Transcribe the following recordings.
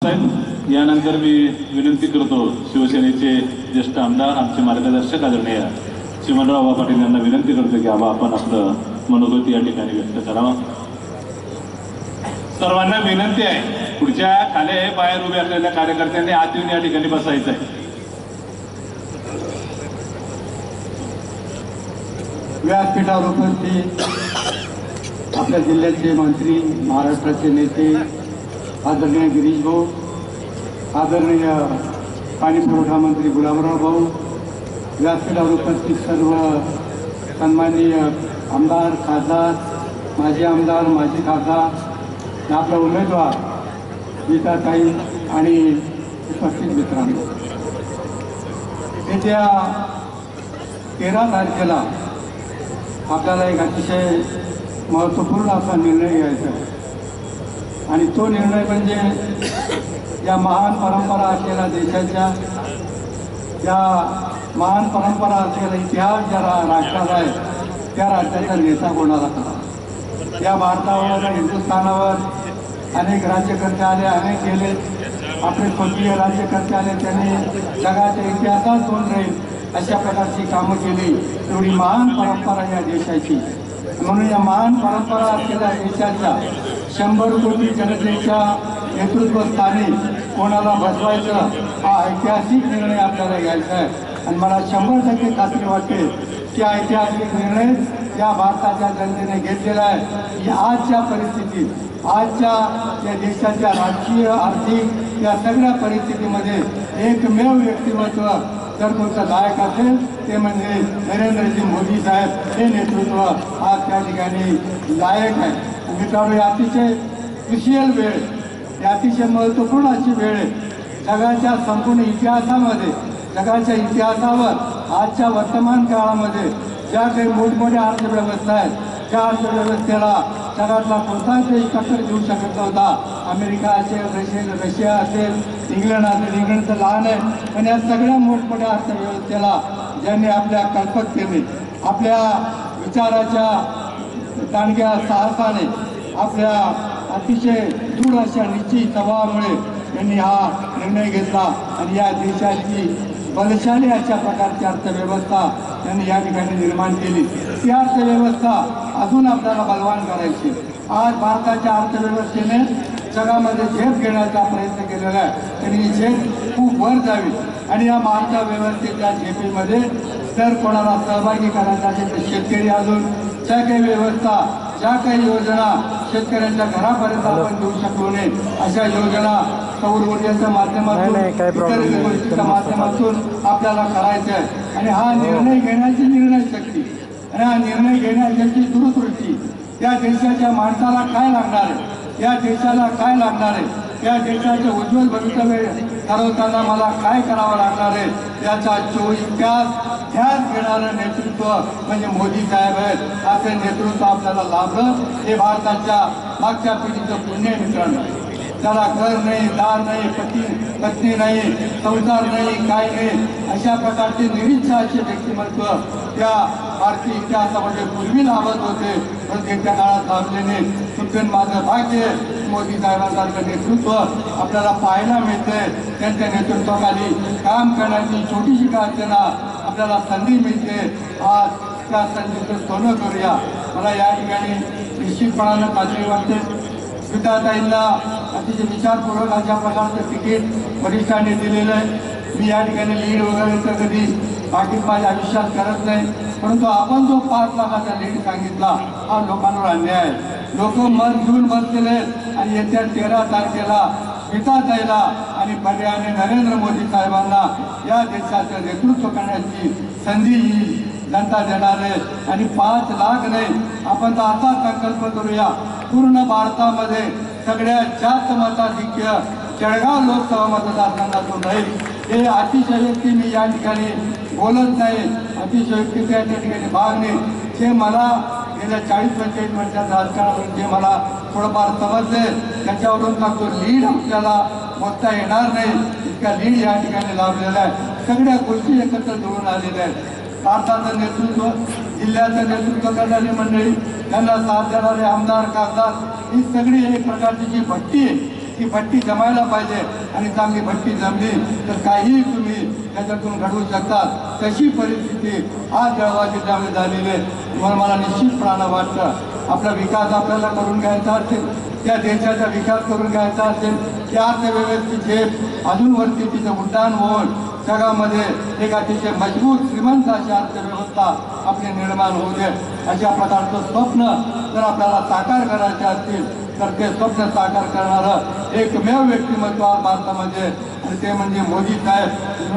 साहेब, यानंतर मी विनंती करतो शिवसेनेचे ज्येष्ठ आमदार आमचे मार्गदर्शक आदरणीय चिमणराव पाटील यांना विनंती करतो की आबा आपण आपलं मनोगत या ठिकाणी व्यक्त करावं। सर्वांना विनंती आहे, पुढच्या खाली बाहेर उभे असलेल्या कार्यकर्त्यांनी आत येऊन या ठिकाणी बसायचं आहे। व्यासपीठावर उपस्थित आपल्या जिल्ह्याचे मंत्री, महाराष्ट्राचे नेते आदरणीय गिरीश भाऊ, आदरणीय पाणी पुरवठा मंत्री गुलाबराव भाऊ, व्यासपीठावर उपस्थित सर्व सन्माननीय आमदार, खासदार, माजी आमदार, माजी खासदार, आपला उमेदवार गीताताई आणि उपस्थित मित्रांनो, येत्या 13 तारखेला आपल्याला एक अतिशय महत्त्वपूर्ण असा निर्णय घ्यायचा आहे आणि तो निर्णय म्हणजे या महान परंपरा असलेल्या देशाच्या, या महान परंपरा असलेला इतिहास ज्या राष्ट्राला आहे त्या राज्याचा नेता कोणाला करा। या भारतावर, हिंदुस्थानावर अनेक राज्यकर्ते आले, अनेक गेले, आपले स्वकीय राज्यकर्ते आले, त्यांनी जगाच्या इतिहासात नोंद राहील अशा प्रकारची कामं केली। एवढी महान परंपरा या देशाची, म्हणून या महान परंपरा असलेल्या देशाच्या 100 कोटी जनतेच्या नेतृत्वस्थानी कोणाला बसवायचं हा ऐतिहासिक निर्णय आपल्याला घ्यायचा आहे आणि मला 100% खात्री वाटते की ऐतिहासिक निर्णय या भारताच्या जनतेने घेतलेला आहे। की आजच्या परिस्थितीत, आजच्या या देशाच्या राजकीय, आर्थिक या सगळ्या परिस्थितीमध्ये एकमेव व्यक्तिमत्व जर कोणतं लायक असेल ते म्हणजे नरेंद्रजी मोदी साहेब। हे नेतृत्व आज त्या ठिकाणी लायक आहे। मित्रांनो, अतिशय क्रुशियल वेळ, अतिशय महत्त्वपूर्ण अशी वेळ आहे। जगाच्या संपूर्ण इतिहासामध्ये, जगाच्या इतिहासावर आजच्या वर्तमान काळामध्ये ज्या काही मोठमोठ्या अर्थव्यवस्था आहेत, त्या अर्थव्यवस्थेला जगातला कोणताच देश टक्कर देऊ शकत नव्हता। अमेरिका असेल, रशिया असेल, इंग्लंड असेल, इंग्लंड तर लहान आहे, पण या सगळ्या मोठमोठ्या अर्थव्यवस्थेला ज्यांनी आपल्या कल्पकतेने, आपल्या विचाराच्या दांडग्या साहसाने, आपल्या अतिशय दृढ अशा निश्चित स्वभावामुळे त्यांनी हा निर्णय घेतला आणि या देशाची बलशाली अशा प्रकारची अर्थव्यवस्था त्यांनी या ठिकाणी निर्माण केली। ती अर्थव्यवस्था अजून आपल्याला बलवान करायची। आज भारताच्या अर्थव्यवस्थेने जगामध्ये झेप घेण्याचा प्रयत्न केलेला आहे, त्यांनी ही झेप खूप वर जावी आणि या अर्थव्यवस्थेच्या झेपीमध्ये जर कोणाला सहभागी करायचा असेल तर शेतकरी, अजून ज्या काही व्यवस्था, ज्या काही योजना शेतकऱ्यांच्या घरापर्यंत आपण देऊ शकलो नाही अशा योजना सौर ऊर्जेच्या माध्यमातून, इतर गोष्टीच्या माध्यमातून आपल्याला करायचं आहे। आणि हा निर्णय घेण्याची निर्णय शक्ती आणि हा निर्णय घेण्याची दूरदृष्टी, या देशाच्या माणसाला काय लागणार आहे, या देशाला काय लागणार आहे, या देशाचे उज्ज्वल भवितव्य ठरवताना मला काय करावं लागणार आहे, याचा 24 तास ध्यान घेणारं नेतृत्व म्हणजे मोदी साहेब आहेत। असे नेतृत्व आपल्याला लाभलं हे भारताच्या मागच्या पिढीचं पुण्य मित्रांनो। त्याला घर नाही, दार नाही, पत्नी नाही, संसार नाही, काय नाही, अशा प्रकारचे निरीच्छ असे व्यक्तिमत्व त्या भारतीय इतिहासामध्ये पूर्वी लाभत होते, पण त्या काळात लाभले नाही। तुमचं माझं भाग्य मोदी साहेबांसारखं नेतृत्व आपल्याला पाहायला मिळतंय। त्यांच्या नेतृत्वाखाली काम करण्याची छोटीशी का असेना आपल्याला संधी मिळते। आज त्या संधीचं सोनं करूया। मला या ठिकाणी निश्चितपणानं खात्री वाटते, गीताताईंना अतिशय विचारपूर्वक अशा प्रकारचं तिकीट वरिष्ठांनी दिलेलं आहे। मी या ठिकाणी लीड वगैरे तर कधी बाकी माझ्या आयुष्यात करत नाही, परंतु आपण जो 5 लाखाचा लीड सांगितला हा लोकांवर अन्याय आहे। लोक मत घेऊन बसलेले आणि येत्या 13 तारखेला गीताताईला आणि पर्यायाने नरेंद्र मोदी साहेबांना या देशाचं नेतृत्व करण्याची संधी जनता देणार आहे। आणि 5 लाख नाही, आपण तर असा संकल्प करूया, पूर्ण भारतामध्ये सगळ्यात जास्त मताधिक्य जळगाव लोकसभा मतदारसंघातून राहील। हे अतिशयोक्ती मी या ठिकाणी बोलत नाही, अतिशयोक्ती त्या ठिकाणी भाग नाही। जे मला गेल्या 40-45 वर्षाच्या राजकारणावरून जे मला थोडंफार समजले त्याच्यावरून का तो लीड आपल्याला मोजता येणार नाही, इतका लीड या ठिकाणी लाभलेला आहे। सगळ्या गोष्टी एकत्र जुळून आलेल्या आहेत। भारताचं नेतृत्व, जिल्ह्याचं नेतृत्व करणारी मंडळी, त्यांना साथ देणारे आमदार, खासदार, ही सगळी एक प्रकारची जी भट्टी आहे ती भट्टी जमायला पाहिजे आणि चांगली भट्टी जमली तर काहीही तुम्ही त्याच्यातून घडवू शकतात. तशी परिस्थिती आज जळगाव जिल्ह्यामध्ये झालेली आहे. तुम्हाला मला निश्चितपणानं वाटतं आपला विकास आपल्याला करून घ्यायचा असेल, त्या देशाचा विकास करून घ्यायचा असेल, त्या अर्थव्यवस्थेचे अजून वरती तिचं उड्डाण होऊन जगामध्ये एक अतिशय मजबूत श्रीमंत अशी अर्थव्यवस्था आपली निर्माण होऊ दे, अशा प्रकारचं स्वप्न जर आपल्याला साकार करायचे असतील तर ते स्वप्न साकार करणारं एकमेव व्यक्तिमत्व भारतामध्ये आणि ते म्हणजे मोदी साहेब.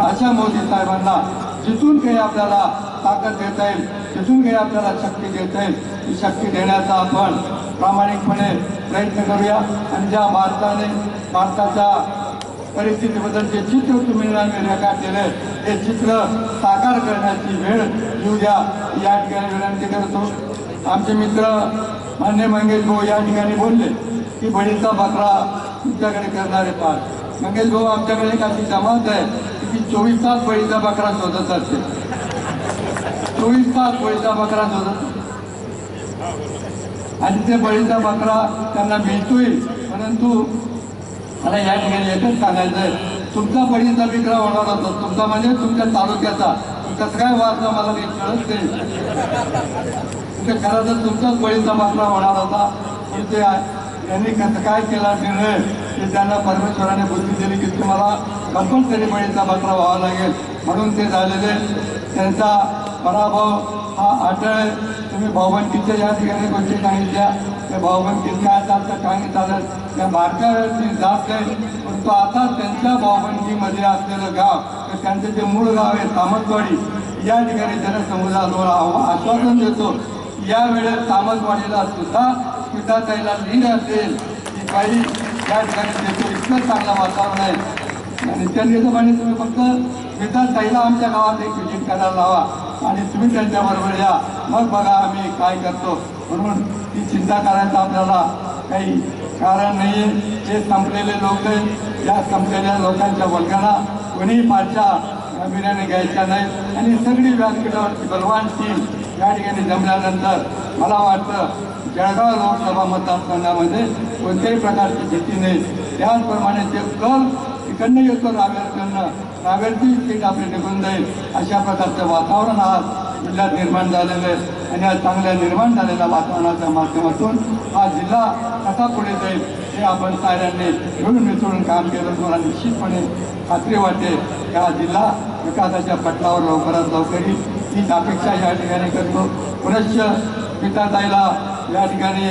अशा मोदी साहेबांना जिथून काही आपल्याला ताकद देता येईल, जिथून काही आपल्याला शक्ती देता येईल, ती शक्ती देण्याचा आपण प्रामाणिकपणे प्रयत्न करूया. आणि ज्या भारताच्या परिस्थितीबद्दल जे चित्र तुम्ही रेखाटलेले हे चित्र साकार करण्याची वेळ येऊ द्या, या ठिकाणी विनंती करतो. आमचे मित्र मान्य मंगेश भाऊ या ठिकाणी बोलले की बळीचा बकरा तुमच्याकडे करणारे पार. मंगेश भाऊ, आमच्याकडे एक अशी जमात आहे की 24 तास बळीचा बकरा शोधत असते. 24 तास बळीचा बकरा शोधत आणि ते बळीचा बकरा त्यांना मिळतोय. परंतु मला या ठिकाणी एकच सांगायचं आहे, तुमचा बळीचा विक्रय होणार होता, तुमचा म्हणजे तुमच्या तालुक्याचा. कसं काय वाचला मला काही कळत नाही. तुमच्या घरातच तुमचाच बळीचा बकरा होणार होता. पण ते यांनी कसं काय केला निर्णय की त्यांना परमेश्वराने बुद्धी दिली की तुम्हाला कंपल्सरी बळीचा बकरा व्हावा लागेल, म्हणून ते झालेले. त्यांचा पराभव हा अटळ. तुम्ही भाऊबंदकीच्या या ठिकाणी गोष्टी सांगितल्या, त्या भाऊबंदकीत काय चालतं काय नाही चालत त्या बारक्यावरती जात नाही. परंतु आता त्यांच्या भाऊबंदकीमध्ये असलेलं गाव तर त्यांचं जे मूळ गाव आहे तामसवाडी, या ठिकाणी जनसमुदायाला आश्वासन देतो यावेळेस तामसवाडीला सुद्धा स्मिताताईला लीड असेल की बाई या ठिकाणी त्याचं इतकं चांगलं वातावरण आहे. आणि त्या निमित्ताने तुम्ही फक्त स्मिताताईला आमच्या गावात एक विजिट करायला लावा आणि तुम्ही त्यांच्याबरोबर या, मग बघा आम्ही काय करतो. म्हणून ती चिंता करायचं आपल्याला काही कारण नाही आहे. हे संपलेले लोक आहेत, या संपलेल्या लोकांच्या वर्गाला कोणीही फारशा गांभीर्याने घ्यायच्या नाही. आणि सगळी व्यासपीठावरची बलवान टीम या ठिकाणी जमल्यानंतर मला वाटतं जळगाव लोकसभा मतदारसंघामध्ये कोणत्याही प्रकारची भीती नाही. त्याचप्रमाणे जे कल तिकडनं येतो रावेरची सीट आपली निघून जाईल, अशा प्रकारचं वातावरण आज जिल्ह्यात निर्माण झालेलं आहे. आणि या चांगल्या निर्माण झालेल्या वातावरणाच्या माध्यमातून हा जिल्हा कसा पुढे जाईल हे आपण साऱ्यांनी मिळून मिसळून काम केलं. मला निश्चितपणे खात्री वाटते की हा जिल्हा विकासाच्या पटलावर लवकरात लवकर येईल, हीच अपेक्षा या ठिकाणी करतो. पुनश्च स्मिताताईला या ठिकाणी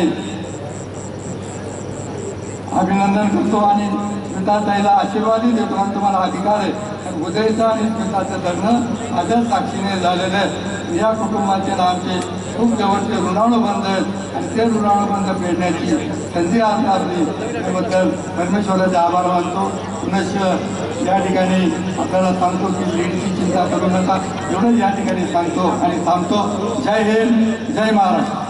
अभिनंदन करतो आणि स्मिताताईला आशीर्वादही देतो. आणि तुम्हाला अधिकार आहे, कारण उदयचं आणि स्मिताचं लग्न माझ्या साक्षीने झालेलं आहे. या कुटुंबाचे आमचे खूप जवळचे ऋणानुबंध आहेत आणि ते ऋणानुबंध फेडण्याची संधी आज लाभली, त्याबद्दल परमेश्वराचे आभार मानतो. पुनश्च या ठिकाणी आपल्याला सांगतो की लीडची चिंता करू नका, एवढंच या ठिकाणी सांगतो आणि थांबतो. जय हिंद, जय महाराष्ट्र.